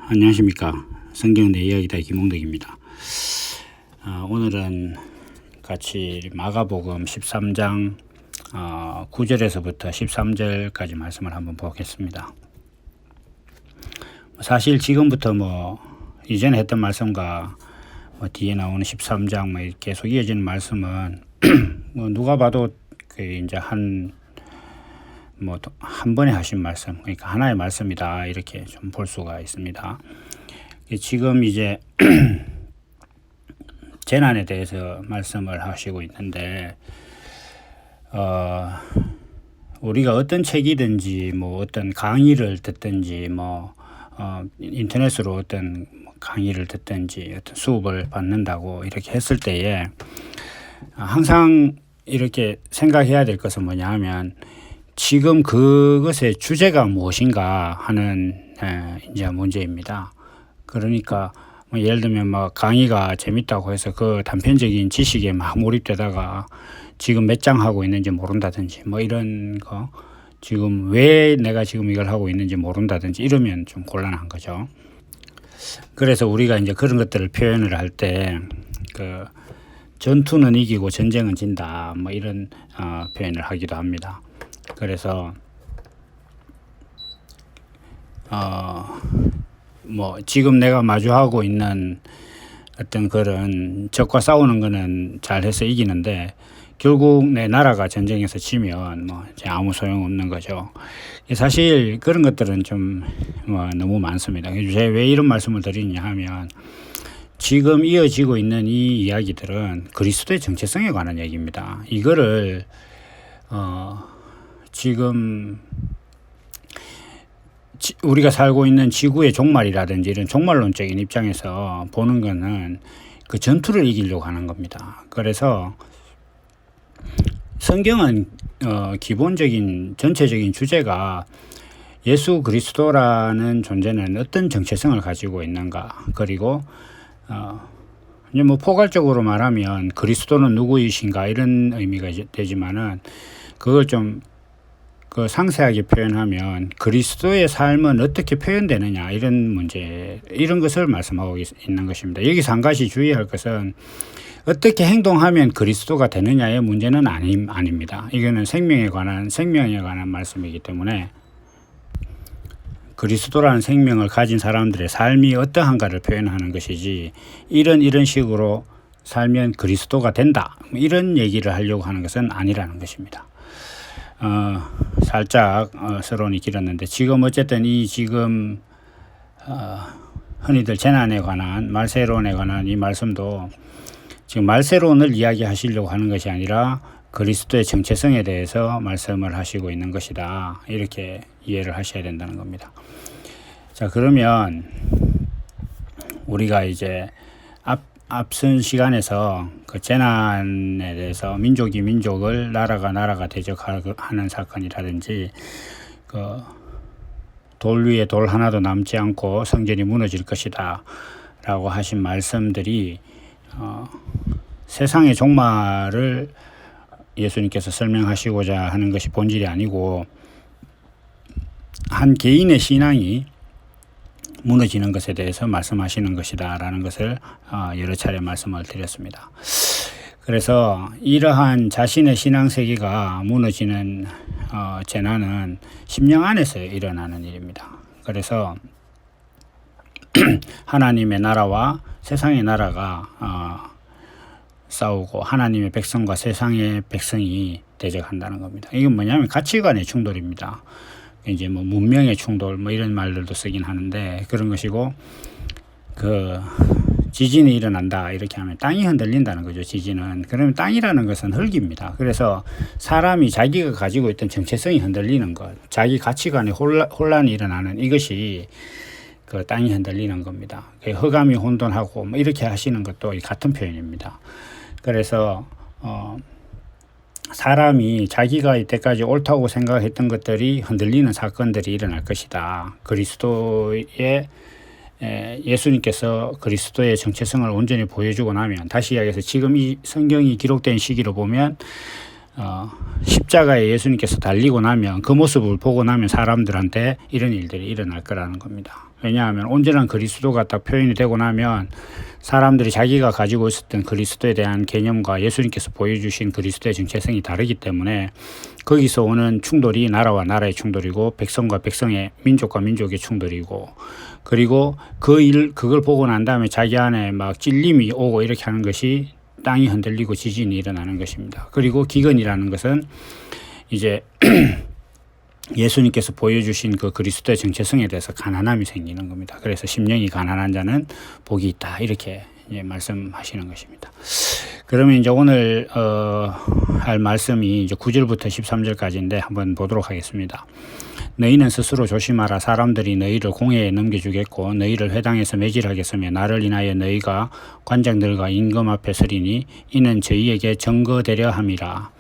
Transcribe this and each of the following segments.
안녕하십니까. 성경 내 이야기다 김홍덕입니다. 오늘은 같이 마가복음 13장 9절에서부터 13절까지 말씀을 한번 보겠습니다. 사실 지금부터 이전에 했던 말씀과 뒤에 나오는 13장 계속 이어지는 말씀은 누가 봐도 이제 한 번에 하신 말씀, 그러니까 하나의 말씀이다, 이렇게 좀 볼 수가 있습니다. 지금 이제 재난에 대해서 말씀을 하시고 있는데, 우리가 어떤 책이든지 어떤 강의를 듣든지 인터넷으로 어떤 강의를 듣든지 어떤 수업을 받는다고 이렇게 했을 때에 항상 이렇게 생각해야 될 것은 뭐냐 하면, 지금 그것의 주제가 무엇인가 하는 이제 문제입니다. 그러니까 예를 들면 강의가 재밌다고 해서 그 단편적인 지식에 몰입되다가 지금 몇 장 하고 있는지 모른다든지 이런 거, 지금 왜 내가 지금 이걸 하고 있는지 모른다든지 이러면 좀 곤란한 거죠. 그래서 우리가 이제 그런 것들을 표현을 할 때 전투는 이기고 전쟁은 진다 이런 표현을 하기도 합니다. 그래서 지금 내가 마주하고 있는 어떤 그런 적과 싸우는 거는 잘해서 이기는데 결국 내 나라가 전쟁에서 지면 아무 소용 없는 거죠. 사실 그런 것들은 좀 너무 많습니다. 제가 왜 이런 말씀을 드리냐 하면, 지금 이어지고 있는 이 이야기들은 그리스도의 정체성에 관한 얘기입니다. 이거를 지금 우리가 살고 있는 지구의 종말이라든지 이런 종말론적인 입장에서 보는 거는 그 전투를 이기려고 하는 겁니다. 그래서 성경은 기본적인 전체적인 주제가 예수 그리스도라는 존재는 어떤 정체성을 가지고 있는가, 그리고 이제 포괄적으로 말하면 그리스도는 누구이신가 이런 의미가 되지만은, 그걸 좀 상세하게 표현하면 그리스도의 삶은 어떻게 표현되느냐, 이런 문제, 이런 것을 말씀하고 있는 것입니다. 여기서 한 가지 주의할 것은, 어떻게 행동하면 그리스도가 되느냐의 문제는 아닙니다. 이거는 생명에 관한 말씀이기 때문에, 그리스도라는 생명을 가진 사람들의 삶이 어떠한가를 표현하는 것이지, 이런 식으로 살면 그리스도가 된다, 이런 얘기를 하려고 하는 것은 아니라는 것입니다. 살짝 서론이 길었는데, 지금 어쨌든 지금 흔히들 재난에 관한, 말세론에 관한 이 말씀도 지금 말세론을 이야기하시려고 하는 것이 아니라 그리스도의 정체성에 대해서 말씀을 하시고 있는 것이다, 이렇게 이해를 하셔야 된다는 겁니다. 자, 그러면 우리가 이제 앞선 시간에서 그 재난에 대해서 민족이 민족을, 나라가 대적하는 사건이라든지, 돌 위에 돌 하나도 남지 않고 성전이 무너질 것이다 라고 하신 말씀들이 세상의 종말을 예수님께서 설명하시고자 하는 것이 본질이 아니고, 한 개인의 신앙이 무너지는 것에 대해서 말씀하시는 것이다 라는 것을 여러 차례 말씀을 드렸습니다. 그래서 이러한 자신의 신앙 세계가 무너지는 재난은 심령 안에서 일어나는 일입니다. 그래서 하나님의 나라와 세상의 나라가 싸우고, 하나님의 백성과 세상의 백성이 대적한다는 겁니다. 이건 뭐냐면 가치관의 충돌입니다. 이제 문명의 충돌 이런 말들도 쓰긴 하는데 그런 것이고, 지진이 일어난다 이렇게 하면 땅이 흔들린다는 거죠. 지진은. 그러면 땅이라는 것은 흙입니다. 그래서 사람이 자기가 가지고 있던 정체성이 흔들리는 것, 자기 가치관의 혼란이 일어나는 이것이 땅이 흔들리는 겁니다. 흑암이 혼돈하고 이렇게 하시는 것도 같은 표현입니다. 그래서 사람이 자기가 이때까지 옳다고 생각했던 것들이 흔들리는 사건들이 일어날 것이다. 예수님께서 그리스도의 정체성을 온전히 보여주고 나면, 다시 이야기해서 지금 이 성경이 기록된 시기로 보면 십자가에 예수님께서 달리고 나면 그 모습을 보고 나면 사람들한테 이런 일들이 일어날 거라는 겁니다. 왜냐하면 온전한 그리스도가 딱 표현이 되고 나면 사람들이 자기가 가지고 있었던 그리스도에 대한 개념과 예수님께서 보여주신 그리스도의 정체성이 다르기 때문에 거기서 오는 충돌이 나라와 나라의 충돌이고 백성과 백성의 민족과 민족의 충돌이고, 그리고 그걸 보고 난 다음에 자기 안에 막 찔림이 오고 이렇게 하는 것이 땅이 흔들리고 지진이 일어나는 것입니다. 그리고 기근이라는 것은 이제 예수님께서 보여주신 그 그리스도의 정체성에 대해서 가난함이 생기는 겁니다. 그래서 심령이 가난한 자는 복이 있다, 이렇게 이제 말씀하시는 것입니다. 그러면 이제 오늘 할 말씀이 이제 9절부터 13절까지인데 한번 보도록 하겠습니다. 너희는 스스로 조심하라. 사람들이 너희를 공회에 넘겨주겠고 너희를 회당에서 매질하겠으며 나를 인하여 너희가 관장들과 임금 앞에 서리니 이는 저희에게 증거되려 함이라.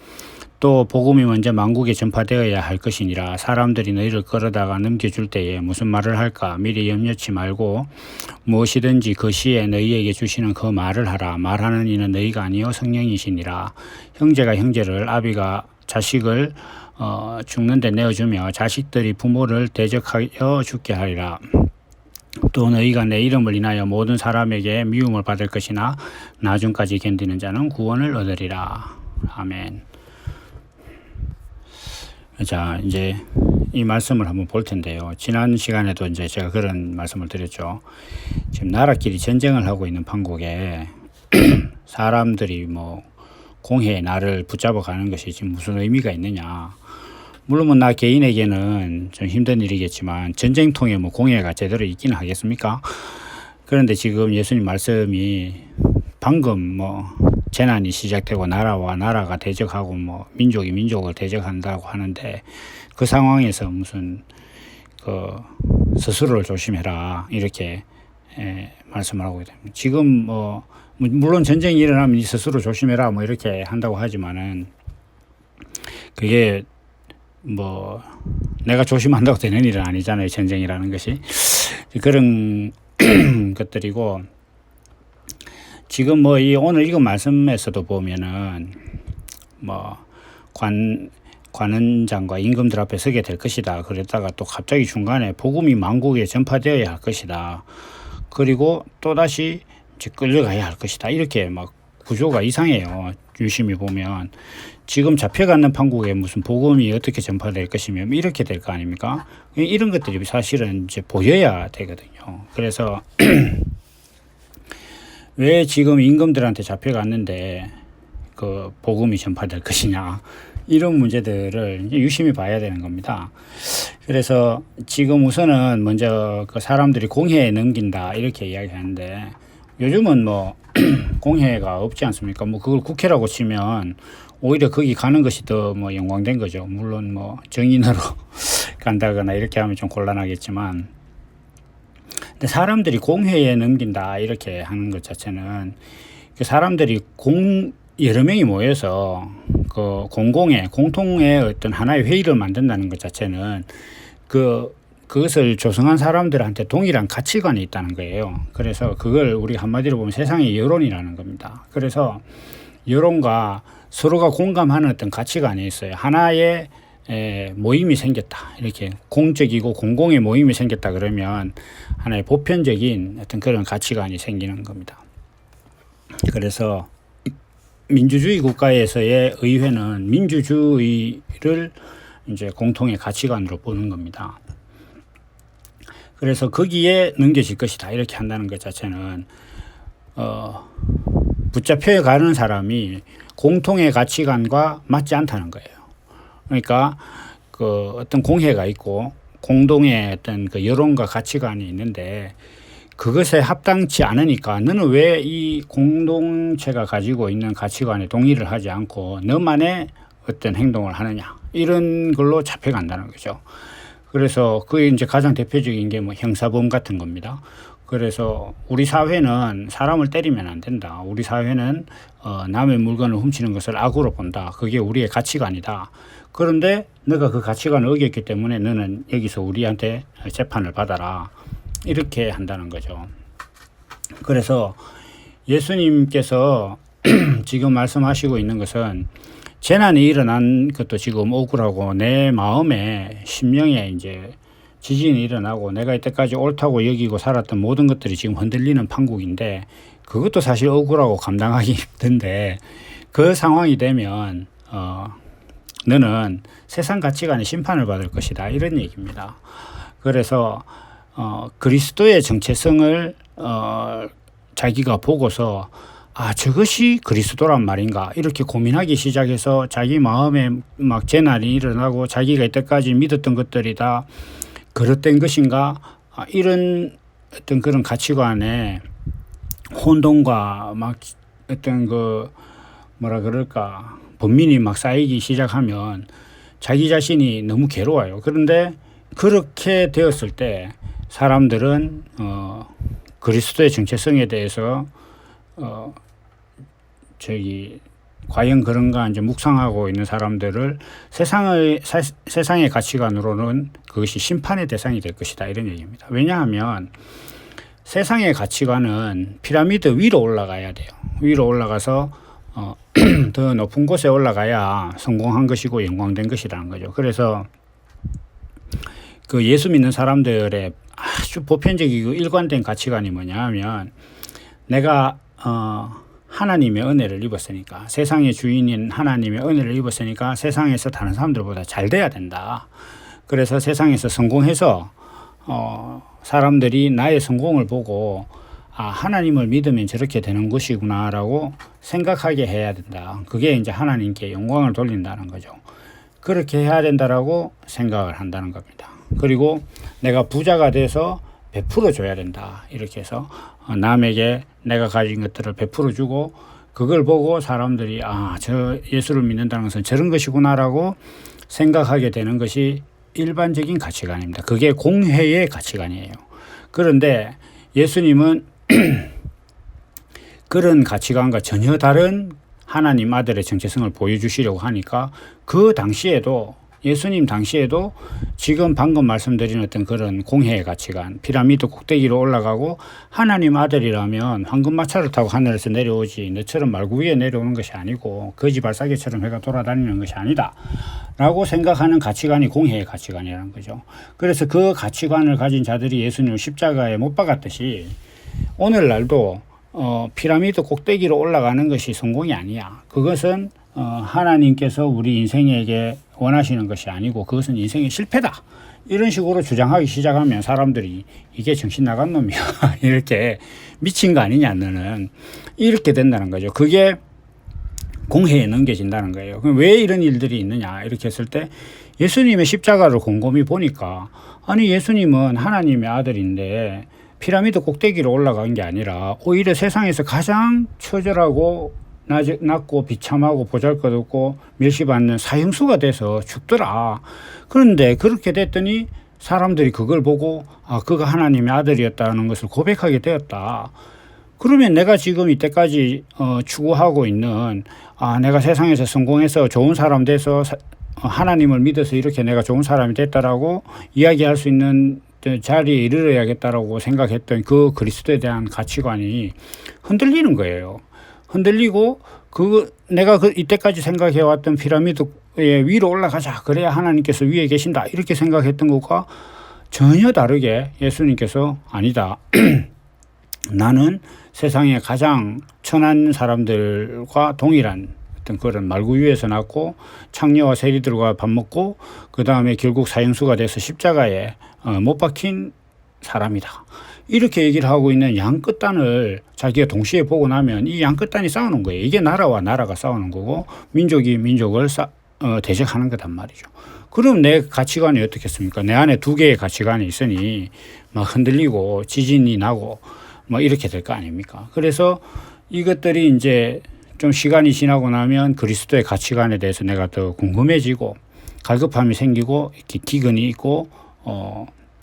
또 복음이 먼저 만국에 전파되어야 할 것이니라. 사람들이 너희를 끌어다가 넘겨줄 때에 무슨 말을 할까 미리 염려치 말고 무엇이든지 그 시에 너희에게 주시는 그 말을 하라. 말하는 이는 너희가 아니요 성령이시니라. 형제가 형제를, 아비가 자식을 죽는데 내어주며 자식들이 부모를 대적하여 죽게 하리라. 또 너희가 내 이름을 인하여 모든 사람에게 미움을 받을 것이나 나중까지 견디는 자는 구원을 얻으리라. 아멘. 자, 이제 이 말씀을 한번 볼 텐데요. 지난 시간에도 이제 제가 그런 말씀을 드렸죠. 지금 나라끼리 전쟁을 하고 있는 판국에 사람들이 뭐 공회에 나를 붙잡아 가는 것이 지금 무슨 의미가 있느냐. 물론 나 개인에게는 좀 힘든 일이겠지만 전쟁통에 뭐 공회가 제대로 있기는 하겠습니까? 그런데 지금 예수님 말씀이 방금 뭐 재난이 시작되고 나라와 나라가 대적하고 뭐 민족이 민족을 대적한다고 하는데 그 상황에서 무슨 그 스스로를 조심해라 이렇게 말씀을 하고 있습니다. 지금 뭐 물론 전쟁이 일어나면 스스로 조심해라 뭐 이렇게 한다고 하지만은 그게 뭐 내가 조심한다고 되는 일은 아니잖아요. 전쟁이라는 것이 그런 것들이고, 지금 뭐 이 오늘 이거 말씀에서도 보면은 뭐 관원장과 임금들 앞에 서게 될 것이다. 그랬다가 또 갑자기 중간에 복음이 만국에 전파되어야 할 것이다. 그리고 또 다시 이제 끌려가야 할 것이다. 이렇게 막 구조가 이상해요. 유심히 보면 지금 잡혀가는 판국에 무슨 복음이 어떻게 전파될 것이며 이렇게 될 거 아닙니까? 이런 것들이 사실은 이제 보여야 되거든요. 그래서 왜 지금 임금들한테 잡혀갔는데 그 복음이 전파될 것이냐, 이런 문제들을 이제 유심히 봐야 되는 겁니다. 그래서 지금 우선은 먼저 그 사람들이 공회에 넘긴다 이렇게 이야기하는데 요즘은 뭐 공회가 없지 않습니까? 뭐 그걸 국회라고 치면 오히려 거기 가는 것이 더 뭐 영광된 거죠. 물론 뭐 정인으로 간다거나 이렇게 하면 좀 곤란하겠지만, 근데 사람들이 공회에 넘긴다 이렇게 하는 것 자체는 그 사람들이 여러 명이 모여서 그 공통의 어떤 하나의 회의를 만든다는 것 자체는 그것을 조성한 사람들한테 동일한 가치관이 있다는 거예요. 그래서 그걸 우리 한마디로 보면 세상의 여론이라는 겁니다. 그래서 여론과 서로가 공감하는 어떤 가치관이 있어요. 하나의 모임이 생겼다. 이렇게 공적이고 공공의 모임이 생겼다 그러면 하나의 보편적인 어떤 그런 가치관이 생기는 겁니다. 그래서 민주주의 국가에서의 의회는 민주주의를 이제 공통의 가치관으로 보는 겁니다. 그래서 거기에 넘겨질 것이다 이렇게 한다는 것 자체는 붙잡혀 가는 사람이 공통의 가치관과 맞지 않다는 거예요. 그러니까 그 어떤 공회가 있고 공동의 어떤 그 여론과 가치관이 있는데 그것에 합당치 않으니까 너는 왜 이 공동체가 가지고 있는 가치관에 동의를 하지 않고 너만의 어떤 행동을 하느냐, 이런 걸로 잡혀간다는 거죠. 그래서 그게 이제 가장 대표적인 게 뭐 형사범 같은 겁니다. 그래서 우리 사회는 사람을 때리면 안 된다. 우리 사회는 남의 물건을 훔치는 것을 악으로 본다. 그게 우리의 가치관이다. 그런데 너가 그 가치관을 어겼기 때문에 너는 여기서 우리한테 재판을 받아라. 이렇게 한다는 거죠. 그래서 예수님께서 지금 말씀하시고 있는 것은 재난이 일어난 것도 지금 억울하고 내 마음에 심령에 이제 지진이 일어나고 내가 이때까지 옳다고 여기고 살았던 모든 것들이 지금 흔들리는 판국인데 그것도 사실 억울하고 감당하기 힘든데 그 상황이 되면 너는 세상 가치관의 심판을 받을 것이다 이런 얘기입니다. 그래서 그리스도의 정체성을 자기가 보고서 아 저것이 그리스도란 말인가 이렇게 고민하기 시작해서 자기 마음에 막 재난이 일어나고 자기가 이때까지 믿었던 것들이 다 그릇된 것인가 이런 어떤 그런 가치관에 혼돈과 막 어떤 그 뭐라 그럴까 번민이 막 쌓이기 시작하면 자기 자신이 너무 괴로워요. 그런데 그렇게 되었을 때 사람들은 그리스도의 정체성에 대해서 과연 그런가 이제 묵상하고 있는 사람들을 세상의 가치관으로는 그것이 심판의 대상이 될 것이다 이런 얘기입니다. 왜냐하면 세상의 가치관은 피라미드 위로 올라가야 돼요. 위로 올라가서 더 높은 곳에 올라가야 성공한 것이고 영광된 것이라는 거죠. 그래서 그 예수 믿는 사람들의 아주 보편적이고 일관된 가치관이 뭐냐 하면 내가 하나님의 은혜를 입었으니까 세상의 주인인 하나님의 은혜를 입었으니까 세상에서 다른 사람들보다 잘 돼야 된다. 그래서 세상에서 성공해서 사람들이 나의 성공을 보고 아 하나님을 믿으면 저렇게 되는 것이구나 라고 생각하게 해야 된다. 그게 이제 하나님께 영광을 돌린다는 거죠. 그렇게 해야 된다라고 생각을 한다는 겁니다. 그리고 내가 부자가 돼서 베풀어 줘야 된다. 이렇게 해서 남에게 내가 가진 것들을 베풀어 주고 그걸 보고 사람들이 아, 저 예수를 믿는다는 것은 저런 것이구나라고 생각하게 되는 것이 일반적인 가치관입니다. 그게 공회의 가치관이에요. 그런데 예수님은 그런 가치관과 전혀 다른 하나님 아들의 정체성을 보여주시려고 하니까 그 당시에도 예수님 당시에도 지금 방금 말씀드린 어떤 그런 공회의 가치관, 피라미드 꼭대기로 올라가고 하나님 아들이라면 황금마차를 타고 하늘에서 내려오지 너처럼 말구 위에 내려오는 것이 아니고 거지 발사계처럼 해가 돌아다니는 것이 아니다 라고 생각하는 가치관이 공회의 가치관이라는 거죠. 그래서 그 가치관을 가진 자들이 예수님을 십자가에 못 박았듯이 오늘날도 피라미드 꼭대기로 올라가는 것이 성공이 아니야. 그것은 하나님께서 우리 인생에게 원하시는 것이 아니고 그것은 인생의 실패다. 이런 식으로 주장하기 시작하면 사람들이 이게 정신 나간 놈이야. 이렇게 미친 거 아니냐 너는. 이렇게 된다는 거죠. 그게 공회에 넘겨진다는 거예요. 그럼 왜 이런 일들이 있느냐 이렇게 했을 때 예수님의 십자가를 곰곰이 보니까 아니 예수님은 하나님의 아들인데 피라미드 꼭대기로 올라간 게 아니라 오히려 세상에서 가장 처절하고 낮고 비참하고 보잘것없고 멸시받는 사형수가 돼서 죽더라. 그런데 그렇게 됐더니 사람들이 그걸 보고 아 그가 하나님의 아들이었다는 것을 고백하게 되었다. 그러면 내가 지금 이때까지 추구하고 있는 아 내가 세상에서 성공해서 좋은 사람 돼서 하나님을 믿어서 이렇게 내가 좋은 사람이 됐다라고 이야기할 수 있는 자리에 이르러야겠다라고 생각했던 그 그리스도에 대한 가치관이 흔들리는 거예요. 흔들리고 내가 이때까지 생각해왔던 피라미드의 위로 올라가자. 그래야 하나님께서 위에 계신다. 이렇게 생각했던 것과 전혀 다르게 예수님께서 아니다. 나는 세상에 가장 천한 사람들과 동일한 어떤 그런 말구 위에서 났고 창녀와 세리들과 밥 먹고 그 다음에 결국 사형수가 돼서 십자가에 못 박힌 사람이다. 이렇게 얘기를 하고 있는 양 끝단을 자기가 동시에 보고 나면 이 양 끝단이 싸우는 거예요. 이게 나라와 나라가 싸우는 거고 민족이 민족을 대적하는 거단 말이죠. 그럼 내 가치관이 어떻겠습니까? 내 안에 두 개의 가치관이 있으니 막 흔들리고 지진이 나고 뭐 이렇게 될 거 아닙니까? 그래서 이것들이 이제 좀 시간이 지나고 나면 그리스도의 가치관에 대해서 내가 더 궁금해지고 갈급함이 생기고 이렇게 기근이 있고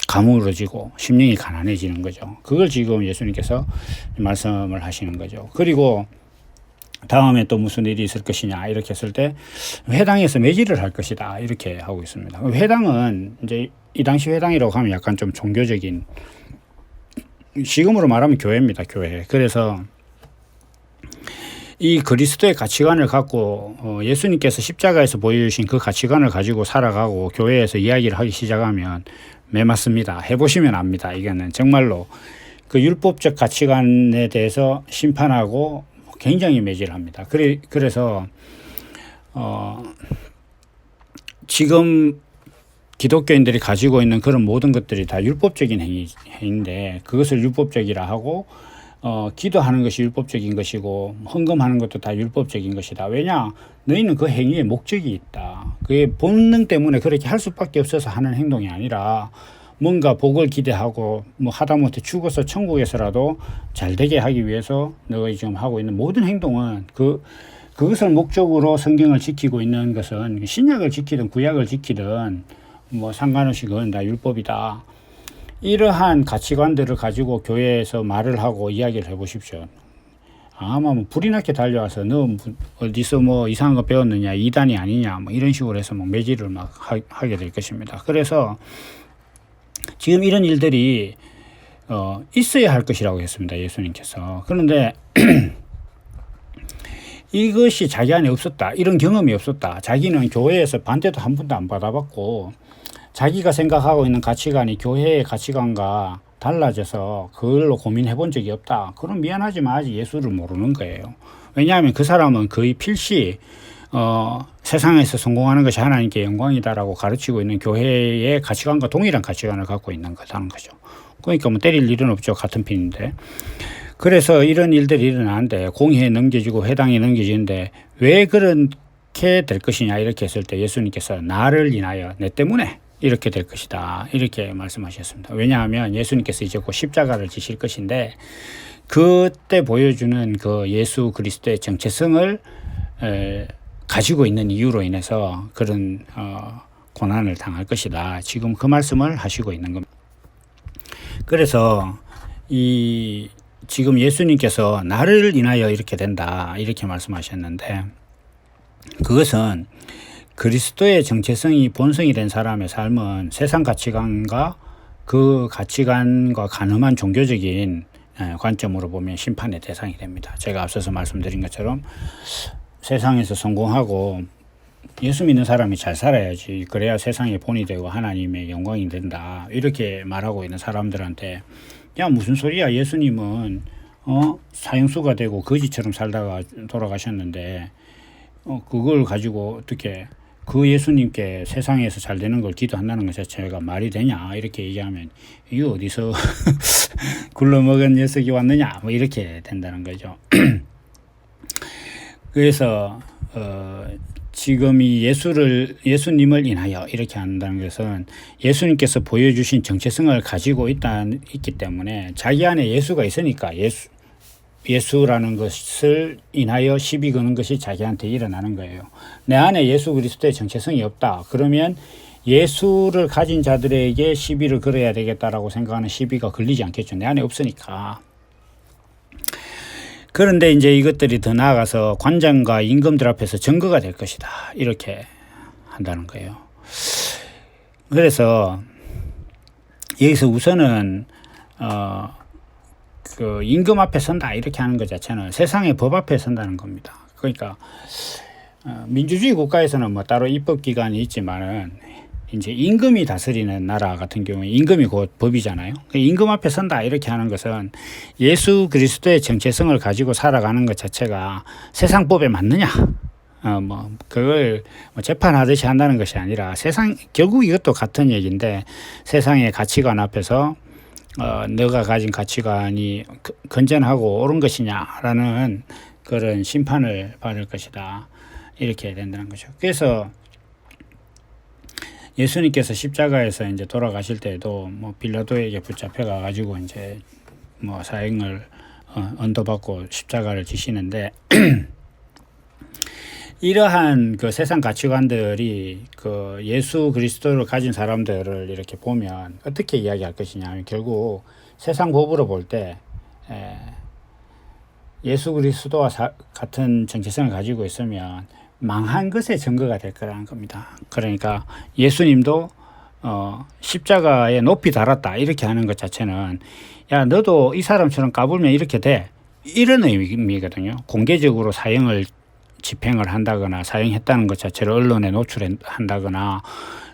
가물어지고 심령이 가난해지는 거죠. 그걸 지금 예수님께서 말씀을 하시는 거죠. 그리고 다음에 또 무슨 일이 있을 것이냐 이렇게 했을 때 회당에서 매질을 할 것이다 이렇게 하고 있습니다. 회당은 이제 이 당시 회당이라고 하면 약간 좀 종교적인 지금으로 말하면 교회입니다. 교회. 그래서 이 그리스도의 가치관을 갖고 예수님께서 십자가에서 보여주신 그 가치관을 가지고 살아가고 교회에서 이야기를 하기 시작하면 매맞습니다. 해보시면 압니다. 이거는 정말로 그 율법적 가치관에 대해서 심판하고 굉장히 매질합니다. 그래서 지금 기독교인들이 가지고 있는 그런 모든 것들이 다 율법적인 행위인데 그것을 율법적이라 하고 기도하는 것이 율법적인 것이고 헌금하는 것도 다 율법적인 것이다. 왜냐? 너희는 그 행위에 목적이 있다. 그게 본능 때문에 그렇게 할 수밖에 없어서 하는 행동이 아니라 뭔가 복을 기대하고 뭐 하다못해 죽어서 천국에서라도 잘 되게 하기 위해서 너희 지금 하고 있는 모든 행동은 그것을 목적으로 성경을 지키고 있는 것은 신약을 지키든 구약을 지키든 뭐 상관없이 그건 다 율법이다. 이러한 가치관들을 가지고 교회에서 말을 하고 이야기를 해보십시오. 아마 뭐 불이 나게 달려와서 너 어디서 뭐 이상한 거 배웠느냐, 이단이 아니냐, 뭐 이런 식으로 해서 뭐 매질을 막 하게 될 것입니다. 그래서 지금 이런 일들이 있어야 할 것이라고 했습니다. 예수님께서. 그런데 이것이 자기 안에 없었다. 이런 경험이 없었다. 자기는 교회에서 반대도 한 번도 안 받아봤고 자기가 생각하고 있는 가치관이 교회의 가치관과 달라져서 그걸로 고민해 본 적이 없다. 그럼 미안하지만 아직 예수를 모르는 거예요. 왜냐하면 그 사람은 거의 필시 세상에서 성공하는 것이 하나님께 영광이다라고 가르치고 있는 교회의 가치관과 동일한 가치관을 갖고 있는 거라는 거죠. 그러니까 뭐 때릴 일은 없죠. 같은 편인데. 그래서 이런 일들이 일어나는데 공의에 넘겨지고 회당에 넘겨지는데 왜 그렇게 될 것이냐 이렇게 했을 때 예수님께서 나를 인하여 내 때문에 이렇게 될 것이다 이렇게 말씀하셨습니다. 왜냐하면 예수님께서 이제 곧 십자가를 지실 것인데 그때 보여주는 그 예수 그리스도의 정체성을 가지고 있는 이유로 인해서 그런 고난을 당할 것이다. 지금 그 말씀을 하시고 있는 겁니다. 그래서 지금 예수님께서 나를 인하여 이렇게 된다 이렇게 말씀하셨는데 그것은 그리스도의 정체성이 본성이 된 사람의 삶은 세상 가치관과 그 가치관과 가늠한 종교적인 관점으로 보면 심판의 대상이 됩니다. 제가 앞서서 말씀드린 것처럼 세상에서 성공하고 예수 믿는 사람이 잘 살아야지 그래야 세상의 본이 되고 하나님의 영광이 된다 이렇게 말하고 있는 사람들한테 야 무슨 소리야 예수님은 사형수가 되고 거지처럼 살다가 돌아가셨는데 그걸 가지고 어떻게 그 예수님께 세상에서 잘 되는 걸 기도한다는 것 자체가 말이 되냐 이렇게 얘기하면 이거 어디서 굴러먹은 녀석이 왔느냐 뭐 이렇게 된다는 거죠. 그래서 지금 이 예수님을 인하여 이렇게 한다는 것은 예수님께서 보여주신 정체성을 가지고 있기 때문에 자기 안에 예수가 있으니까 예수라는 것을 인하여 시비 거는 것이 자기한테 일어나는 거예요. 내 안에 예수 그리스도의 정체성이 없다. 그러면 예수를 가진 자들에게 시비를 걸어야 되겠다라고 생각하는 시비가 걸리지 않겠죠. 내 안에 없으니까. 그런데 이제 이것들이 더 나아가서 관장과 임금들 앞에서 증거가 될 것이다. 이렇게 한다는 거예요. 그래서 여기서 우선은 그 임금 앞에 선다 이렇게 하는 것 자체는 세상의 법 앞에 선다는 겁니다. 그러니까 민주주의 국가에서는 뭐 따로 입법기관이 있지만은 이제 임금이 다스리는 나라 같은 경우에 임금이 곧 법이잖아요. 임금 앞에 선다 이렇게 하는 것은 예수 그리스도의 정체성을 가지고 살아가는 것 자체가 세상 법에 맞느냐? 뭐 그걸 재판하듯이 한다는 것이 아니라 결국 이것도 같은 얘기인데 세상의 가치관 앞에서 너가 가진 가치관이 건전하고 옳은 것이냐라는 그런 심판을 받을 것이다. 이렇게 된다는 거죠. 그래서 예수님께서 십자가에서 이제 돌아가실 때도 뭐 빌라도에게 붙잡혀 가지고 이제 뭐 사형을 언도받고 십자가를 지시는데 이러한 그 세상 가치관들이 그 예수 그리스도를 가진 사람들을 이렇게 보면 어떻게 이야기할 것이냐 하면 결국 세상 법으로 볼 때 예수 그리스도와 같은 정체성을 가지고 있으면 망한 것의 증거가 될 거라는 겁니다. 그러니까 예수님도 십자가에 높이 달았다 이렇게 하는 것 자체는 야 너도 이 사람처럼 까불면 이렇게 돼. 이런 의미거든요. 공개적으로 사형을 집행을 한다거나 사형했다는 것 자체를 언론에 노출한다거나,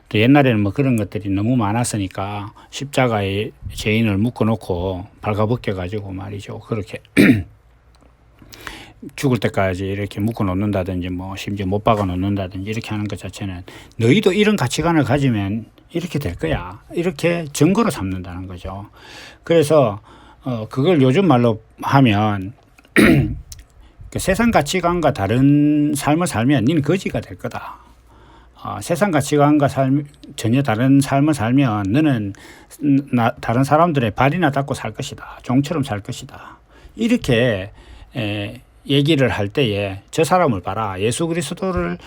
또 옛날에는 뭐 그런 것들이 너무 많았으니까 십자가에 죄인을 묶어놓고 발가벗겨 가지고 말이죠. 그렇게 죽을 때까지 이렇게 묶어 놓는다든지 뭐 심지어 못 박아 놓는다든지 이렇게 하는 것 자체는 너희도 이런 가치관을 가지면 이렇게 될 거야, 이렇게 증거로 삼는다는 거죠. 그래서 그걸 요즘 말로 하면 그 세상 가치관과 다른 삶을 살면 니는 거지가 될 거다. 세상 가치관과 전혀 다른 삶을 살면 너는 다른 사람들의 발이나 닦고 살 것이다. 종처럼 살 것이다. 이렇게 얘기를 할 때에 저 사람을 봐라. 예수 그리스도를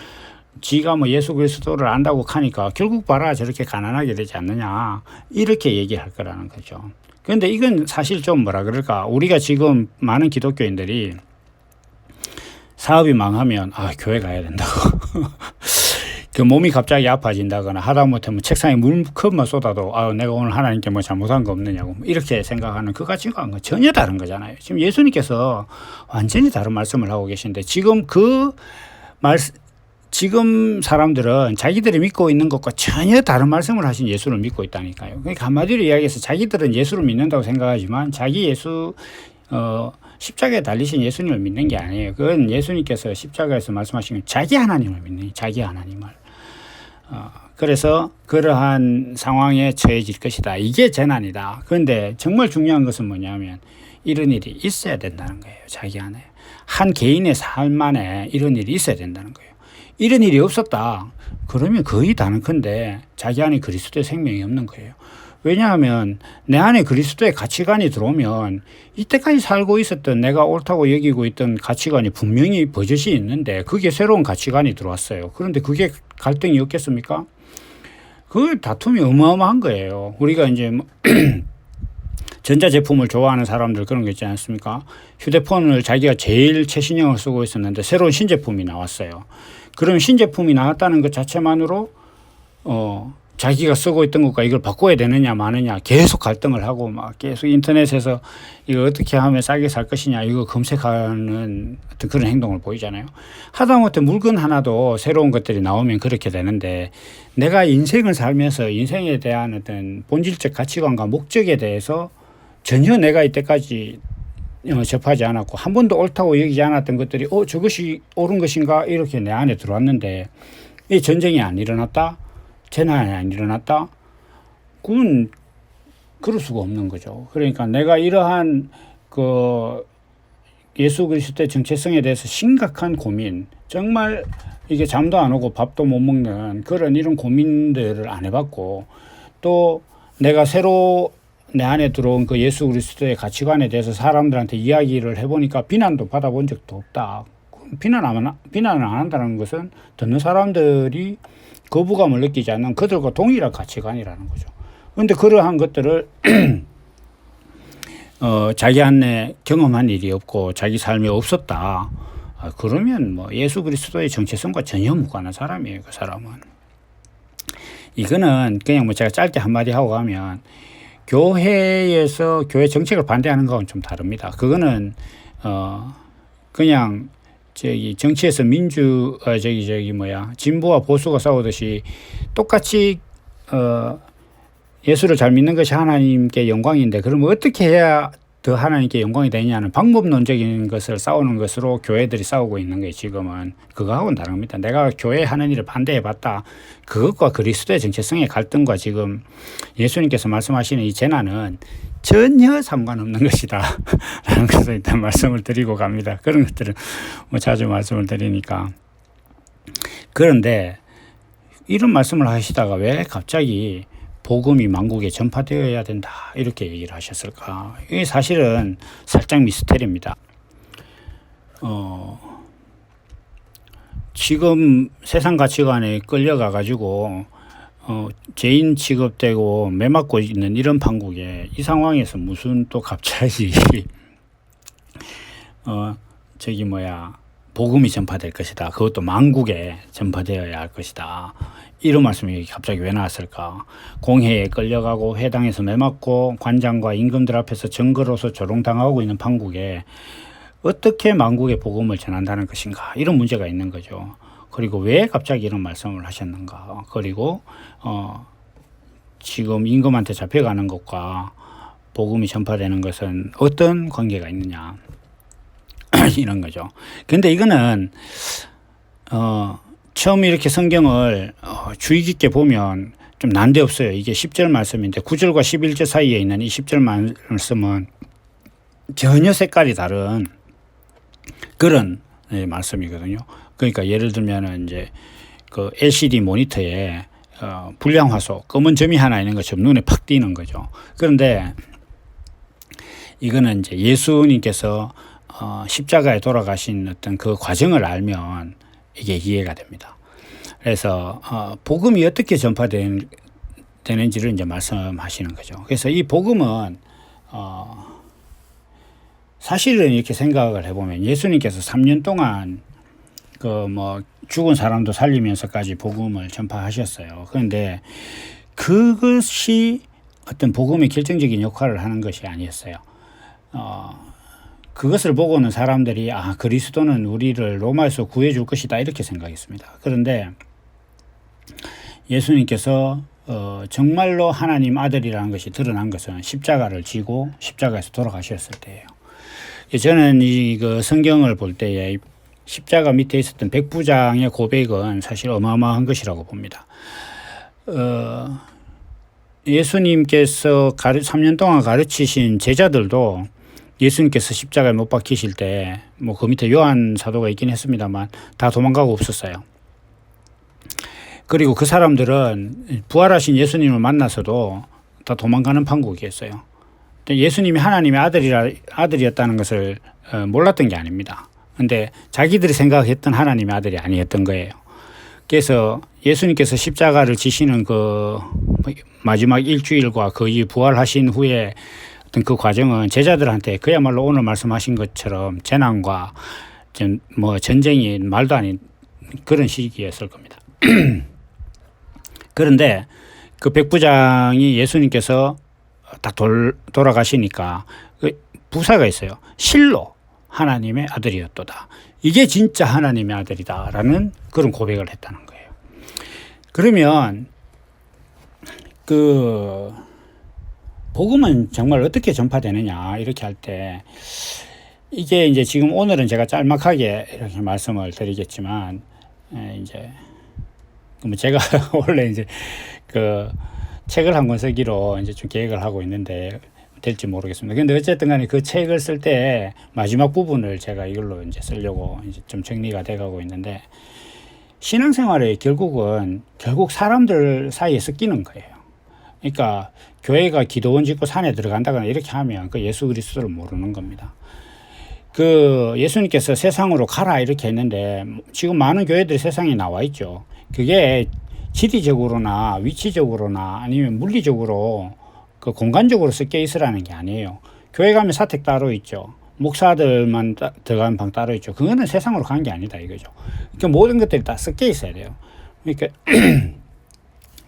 지가 뭐 예수 그리스도를 안다고 하니까 결국 봐라 저렇게 가난하게 되지 않느냐. 이렇게 얘기할 거라는 거죠. 그런데 이건 사실 좀 뭐라 그럴까. 우리가 지금 많은 기독교인들이 사업이 망하면 교회 가야 된다고. 그 몸이 갑자기 아파진다거나 하다못해 뭐 책상에 물컵만 쏟아도 내가 오늘 하나님께 뭐 잘못한 거 없느냐고 이렇게 생각하는 그 가치관은 전혀 다른 거잖아요. 지금 예수님께서 완전히 다른 말씀을 하고 계신데 지금 사람들은 자기들이 믿고 있는 것과 전혀 다른 말씀을 하신 예수를 믿고 있다니까요. 그러니까 한마디로 이야기해서 자기들은 예수를 믿는다고 생각하지만 자기 십자가에 달리신 예수님을 믿는 게 아니에요. 그건 예수님께서 십자가에서 말씀하신 자기 하나님을 믿는, 자기 하나님을. 그래서 그러한 상황에 처해질 것이다. 이게 재난이다. 그런데 정말 중요한 것은 뭐냐면 이런 일이 있어야 된다는 거예요. 자기 안에. 한 개인의 삶 안에 이런 일이 있어야 된다는 거예요. 이런 일이 없었다. 그러면 거의 다는컨대 자기 안에 그리스도의 생명이 없는 거예요. 왜냐하면 내 안에 그리스도의 가치관이 들어오면 이때까지 살고 있었던 내가 옳다고 여기고 있던 가치관이 분명히 버젓이 있는데 그게 새로운 가치관이 들어왔어요. 그런데 그게 갈등이 없겠습니까? 그 다툼이 어마어마한 거예요. 우리가 이제 전자제품을 좋아하는 사람들 그런 거 있지 않습니까? 휴대폰을 자기가 제일 최신형을 쓰고 있었는데 새로운 신제품이 나왔어요. 그럼 신제품이 나왔다는 것 자체만으로 자기가 쓰고 있던 것과 이걸 바꿔야 되느냐 마느냐 계속 갈등을 하고 막 계속 인터넷에서 이거 어떻게 하면 싸게 살 것이냐 이거 검색하는 어떤 그런 행동을 보이잖아요. 하다못해 물건 하나도 새로운 것들이 나오면 그렇게 되는데 내가 인생을 살면서 인생에 대한 어떤 본질적 가치관과 목적에 대해서 전혀 내가 이때까지 접하지 않았고 한 번도 옳다고 여기지 않았던 것들이 저것이 옳은 것인가 이렇게 내 안에 들어왔는데 이 전쟁이 안 일어났다? 재난이 안 일어났다? 그건 그럴 수가 없는 거죠. 그러니까 내가 이러한 예수 그리스도의 정체성에 대해서 심각한 고민, 정말 이게 잠도 안 오고 밥도 못 먹는 이런 고민들을 안 해봤고 또 내가 새로 내 안에 들어온 그 예수 그리스도의 가치관에 대해서 사람들한테 이야기를 해보니까 비난도 받아본 적도 없다. 비난을 안 한다는 것은 듣는 사람들이 거부감을 느끼지 않는 그들과 동일한 가치관이라는 거죠. 그런데 그러한 것들을 자기 안에 경험한 일이 없고 자기 삶이 없었다. 그러면 뭐 예수 그리스도의 정체성과 전혀 무관한 사람이에요. 그 사람은. 이거는 그냥 뭐 제가 짧게 한마디 하고 가면 교회에서 교회 정책을 반대하는 거하고는 좀 다릅니다. 그거는 그냥 정치에서 진보와 보수가 싸우듯이 똑같이 예수를 잘 믿는 것이 하나님께 영광인데 그러면 어떻게 해야 더 하나님께 영광이 되냐는 방법론적인 것을 싸우는 것으로 교회들이 싸우고 있는 게 지금은 그거하고는 다릅니다. 내가 교회 하는 일을 반대해봤다. 그것과 그리스도의 정체성의 갈등과 지금 예수님께서 말씀하시는 이 재난은 전혀 상관없는 것이다 라는 것을 일단 말씀을 드리고 갑니다. 그런 것들은 뭐 자주 말씀을 드리니까. 그런데 이런 말씀을 하시다가 왜 갑자기 복음이 만국에 전파되어야 된다 이렇게 얘기를 하셨을까? 이게 사실은 살짝 미스테리입니다. 지금 세상 가치관에 끌려가 가지고 죄인 취급되고 매맞고 있는 이런 판국에 이 상황에서 무슨 또 갑자기 복음이 전파될 것이다. 그것도 만국에 전파되어야 할 것이다. 이런 말씀이 갑자기 왜 나왔을까? 공회에 끌려가고 회당에서 매맞고 관장과 임금들 앞에서 증거로서 조롱당하고 있는 판국에 어떻게 만국의 복음을 전한다는 것인가, 이런 문제가 있는 거죠. 그리고 왜 갑자기 이런 말씀을 하셨는가, 그리고 지금 임금한테 잡혀가는 것과 복음이 전파되는 것은 어떤 관계가 있느냐 이런 거죠. 근데 이거는 처음 이렇게 성경을 주의 깊게 보면 좀 난데없어요. 이게 10절 말씀인데 9절과 11절 사이에 있는 이 10절 말씀은 전혀 색깔이 다른 그런 말씀이거든요. 그러니까 예를 들면은 이제 그 LCD 모니터에 불량 화소, 검은 점이 하나 있는 것처럼 눈에 팍 띄는 거죠. 그런데 이거는 이제 예수님께서 십자가에 돌아가신 어떤 그 과정을 알면 이게 이해가 됩니다. 그래서 복음이 어떻게 전파되는지를 이제 말씀하시는 거죠. 그래서 이 복음은 사실은 이렇게 생각을 해보면 예수님께서 3년 동안 그 뭐 죽은 사람도 살리면서까지 복음을 전파하셨어요. 그런데 그것이 어떤 복음의 결정적인 역할을 하는 것이 아니었어요. 그것을 보고는 사람들이 그리스도는 우리를 로마에서 구해줄 것이다 이렇게 생각했습니다. 그런데 예수님께서 정말로 하나님 아들이라는 것이 드러난 것은 십자가를 지고 십자가에서 돌아가셨을 때예요. 저는 그 성경을 볼 때에 십자가 밑에 있었던 백부장의 고백은 사실 어마어마한 것이라고 봅니다. 예수님께서 3년 동안 가르치신 제자들도 예수님께서 십자가에 못 박히실 때 뭐 그 밑에 요한 사도가 있긴 했습니다만 다 도망가고 없었어요. 그리고 그 사람들은 부활하신 예수님을 만나서도 다 도망가는 판국이었어요. 예수님이 하나님의 아들이었다는 것을 몰랐던 게 아닙니다. 근데 자기들이 생각했던 하나님의 아들이 아니었던 거예요. 그래서 예수님께서 십자가를 지시는 그 마지막 일주일과 거의 부활하신 후에 어떤 그 과정은 제자들한테 그야말로 오늘 말씀하신 것처럼 재난과 뭐 전쟁이 말도 아닌 그런 시기였을 겁니다. 그런데 그 백부장이 예수님께서 딱 돌아가시니까 그 부사가 있어요. 실로 하나님의 아들이었도다. 이게 진짜 하나님의 아들이다라는 그런 고백을 했다는 거예요. 그러면 그 복음은 정말 어떻게 전파되느냐 이렇게 할 때 이게 이제 지금 오늘은 제가 짤막하게 이렇게 말씀을 드리겠지만 이제 제가 원래 이제 그 책을 한 권 쓰기로 이제 좀 계획을 하고 있는데 될지 모르겠습니다. 근데 어쨌든 간에 그 책을 쓸 때 마지막 부분을 제가 이걸로 이제 쓰려고 이제 좀 정리가 돼 가고 있는데 신앙생활에 결국 사람들 사이에 섞이는 거예요. 그러니까 교회가 기도원 짓고 산에 들어간다거나 이렇게 하면 그 예수 그리스도를 모르는 겁니다. 그 예수님께서 세상으로 가라 이렇게 했는데 지금 많은 교회들이 세상에 나와 있죠. 그게 지리적으로나 위치적으로나 아니면 물리적으로 그 공간적으로 섞여 있으라는 게 아니에요. 교회 가면 사택 따로 있죠. 목사들만 들어가는 방 따로 있죠. 그거는 세상으로 가는 게 아니다 이거죠. 그러니까 모든 것들이 다 섞여 있어야 돼요. 그러니까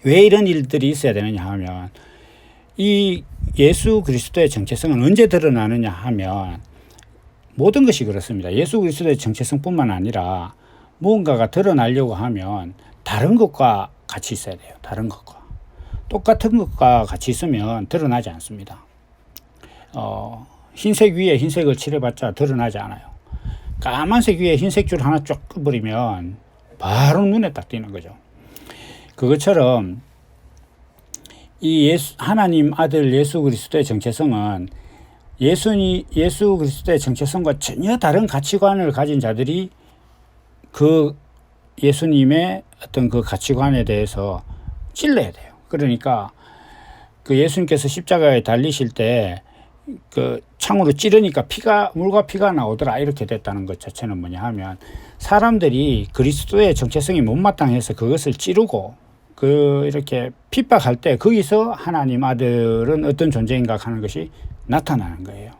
왜 이런 일들이 있어야 되느냐 하면 이 예수 그리스도의 정체성은 언제 드러나느냐 하면 모든 것이 그렇습니다. 예수 그리스도의 정체성뿐만 아니라 무언가가 드러나려고 하면 다른 것과 같이 있어야 돼요. 다른 것과. 똑같은 것과 같이 있으면 드러나지 않습니다. 흰색 위에 흰색을 칠해봤자 드러나지 않아요. 까만색 위에 흰색 줄 하나 쫙 꺼버리면 바로 눈에 딱 띄는 거죠. 그것처럼 이 하나님 아들 예수 그리스도의 정체성은 예수 그리스도의 정체성과 전혀 다른 가치관을 가진 자들이 그 예수님의 어떤 그 가치관에 대해서 찔러야 돼요. 그러니까 그 예수님께서 십자가에 달리실 때 그 창으로 찌르니까 물과 피가 나오더라 이렇게 됐다는 것 자체는 뭐냐 하면 사람들이 그리스도의 정체성이 못마땅해서 그것을 찌르고 이렇게 핍박할 때 거기서 하나님 아들은 어떤 존재인가 하는 것이 나타나는 거예요.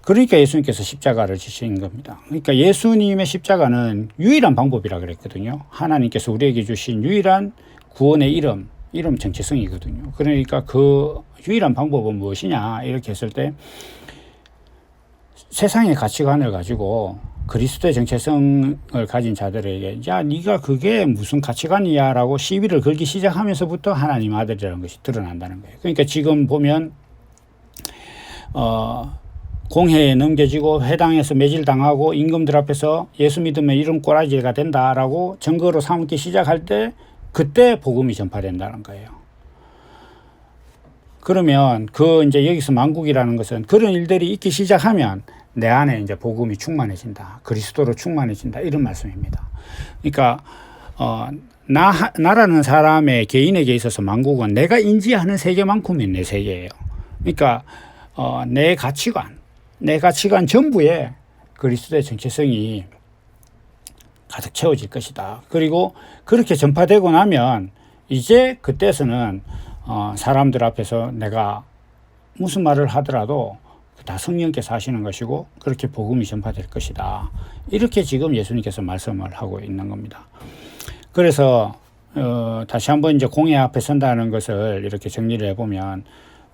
그러니까 예수님께서 십자가를 지신 겁니다. 그러니까 예수님의 십자가는 유일한 방법이라 그랬거든요. 하나님께서 우리에게 주신 유일한 구원의 이름 정체성이거든요. 그러니까 그 유일한 방법은 무엇이냐 이렇게 했을 때 세상의 가치관을 가지고 그리스도의 정체성을 가진 자들에게 야 네가 그게 무슨 가치관이야 라고 시비를 걸기 시작하면서부터 하나님 아들이라는 것이 드러난다는 거예요. 그러니까 지금 보면 공회에 넘겨지고 회당에서 매질당하고 임금들 앞에서 예수 믿으면 이런 꼬라지가 된다라고 증거로 삼기 시작할 때 그때 복음이 전파된다는 거예요. 그러면 이제 여기서 만국이라는 것은 그런 일들이 있기 시작하면 내 안에 이제 복음이 충만해진다. 그리스도로 충만해진다. 이런 말씀입니다. 그러니까, 나라는 사람의 개인에게 있어서 만국은 내가 인지하는 세계만큼이 내 세계예요. 그러니까, 내 가치관 전부에 그리스도의 정체성이 가득 채워질 것이다. 그리고 그렇게 전파되고 나면 이제 그때서는 사람들 앞에서 내가 무슨 말을 하더라도 다 성령께서 하시는 것이고 그렇게 복음이 전파될 것이다. 이렇게 지금 예수님께서 말씀을 하고 있는 겁니다. 그래서 다시 한번 이제 공회 앞에 선다는 것을 이렇게 정리를 해보면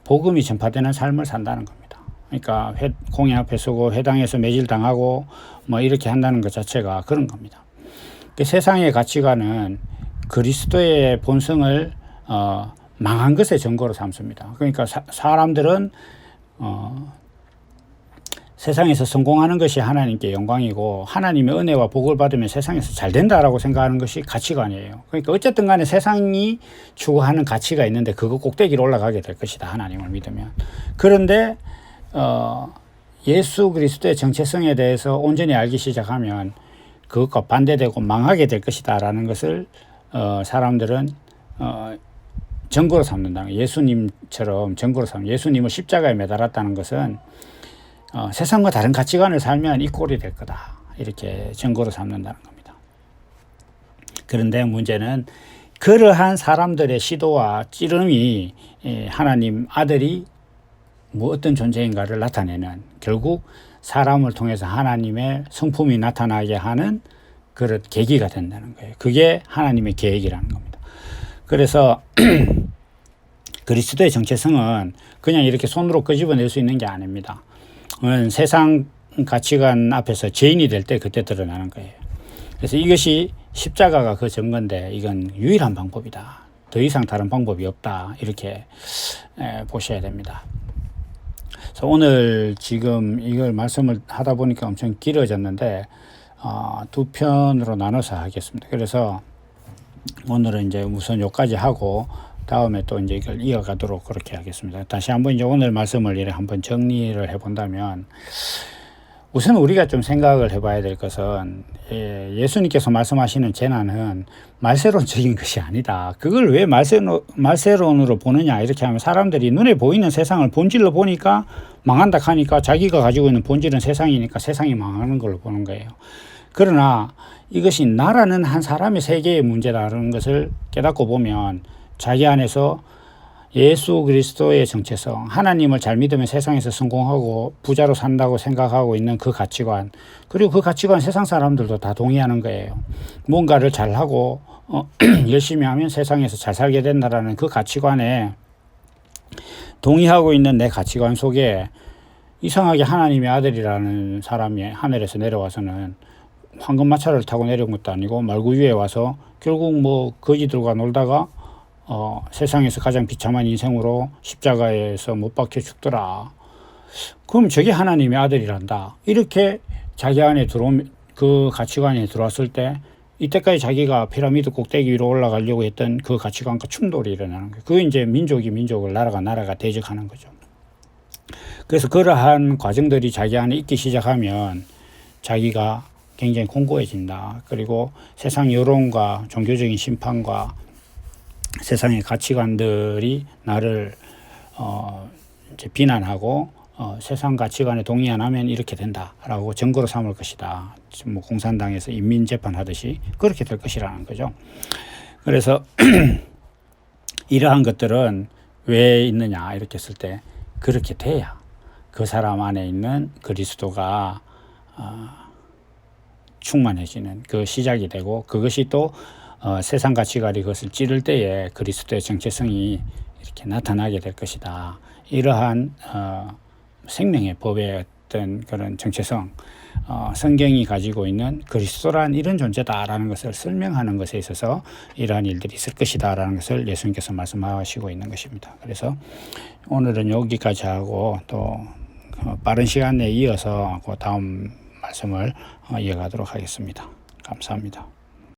복음이 전파되는 삶을 산다는 겁니다. 그러니까 공회 앞에 서고 회당에서 매질당하고 뭐 이렇게 한다는 것 자체가 그런 겁니다. 그 세상의 가치관은 그리스도의 본성을 망한 것의 증거로 삼습니다. 그러니까 사람들은 세상에서 성공하는 것이 하나님께 영광이고 하나님의 은혜와 복을 받으면 세상에서 잘 된다라고 생각하는 것이 가치관이에요. 그러니까 어쨌든 간에 세상이 추구하는 가치가 있는데 그거 꼭대기로 올라가게 될 것이다. 하나님을 믿으면. 그런데 예수 그리스도의 정체성에 대해서 온전히 알기 시작하면 그것과 반대되고 망하게 될 것이다 라는 것을 사람들은 증거로 삼는다. 예수님처럼 증거로 삼는, 예수님을 십자가에 매달았다는 것은 세상과 다른 가치관을 살면 이 꼴이 될 거다. 이렇게 증거로 삼는다는 겁니다. 그런데 문제는 그러한 사람들의 시도와 찌름이 하나님 아들이 뭐 어떤 존재인가를 나타내는, 결국 사람을 통해서 하나님의 성품이 나타나게 하는 그런 계기가 된다는 거예요. 그게 하나님의 계획이라는 겁니다. 그래서 그리스도의 정체성은 그냥 이렇게 손으로 끄집어낼 수 있는 게 아닙니다. 세상 가치관 앞에서 죄인이 될 때 그때 드러나는 거예요. 그래서 이것이 십자가가 그 증거인데 이건 유일한 방법이다. 더 이상 다른 방법이 없다. 이렇게 보셔야 됩니다. 그래서 오늘 지금 이걸 말씀을 하다 보니까 엄청 길어졌는데 두 편으로 나눠서 하겠습니다. 그래서 오늘은 이제 우선 여기까지 하고 다음에 또 이제 이걸 이어가도록 그렇게 하겠습니다. 다시 한번 이제 오늘 말씀을 이렇게 한번 정리를 해본다면 우선 우리가 좀 생각을 해봐야 될 것은 예수님께서 말씀하시는 재난은 말세론적인 것이 아니다. 그걸 왜 말세론으로 보느냐 이렇게 하면 사람들이 눈에 보이는 세상을 본질로 보니까 망한다 하니까 자기가 가지고 있는 본질은 세상이니까 세상이 망하는 걸로 보는 거예요. 그러나 이것이 나라는 한 사람의 세계의 문제라는 것을 깨닫고 보면 자기 안에서 예수 그리스도의 정체성, 하나님을 잘 믿으면 세상에서 성공하고 부자로 산다고 생각하고 있는 그 가치관, 그리고 그 가치관 세상 사람들도 다 동의하는 거예요. 뭔가를 잘하고 열심히 하면 세상에서 잘 살게 된다라는 그 가치관에 동의하고 있는 내 가치관 속에 이상하게 하나님의 아들이라는 사람이 하늘에서 내려와서는 황금마차를 타고 내려온 것도 아니고 말구 위에 와서 결국 뭐 거지들과 놀다가 세상에서 가장 비참한 인생으로 십자가에서 못 박혀 죽더라. 그럼 저게 하나님의 아들이란다. 이렇게 자기 안에 그 가치관에 들어왔을 때 이때까지 자기가 피라미드 꼭대기 위로 올라가려고 했던 그 가치관과 충돌이 일어나는 거예요. 그게 이제 민족이 민족을, 나라가 대적하는 거죠. 그래서 그러한 과정들이 자기 안에 있기 시작하면 자기가 굉장히 공고해진다. 그리고 세상 여론과 종교적인 심판과 세상의 가치관들이 나를 이제 비난하고 세상 가치관에 동의 안 하면 이렇게 된다라고 증거로 삼을 것이다. 뭐 공산당에서 인민재판하듯이 그렇게 될 것이라는 거죠. 그래서 이러한 것들은 왜 있느냐 이렇게 했을 때 그렇게 돼야 그 사람 안에 있는 그리스도가 충만해지는 그 시작이 되고 그것이 또 세상 가치관이 그것을 찌를 때에 그리스도의 정체성이 이렇게 나타나게 될 것이다. 이러한 생명의 법에 어떤 그런 정체성, 성경이 가지고 있는 그리스도란 이런 존재다라는 것을 설명하는 것에 있어서 이러한 일들이 있을 것이다라는 것을 예수님께서 말씀하시고 있는 것입니다. 그래서 오늘은 여기까지 하고 또 빠른 시간 내에 이어서 그 다음 말씀을 이어가도록 하겠습니다. 감사합니다.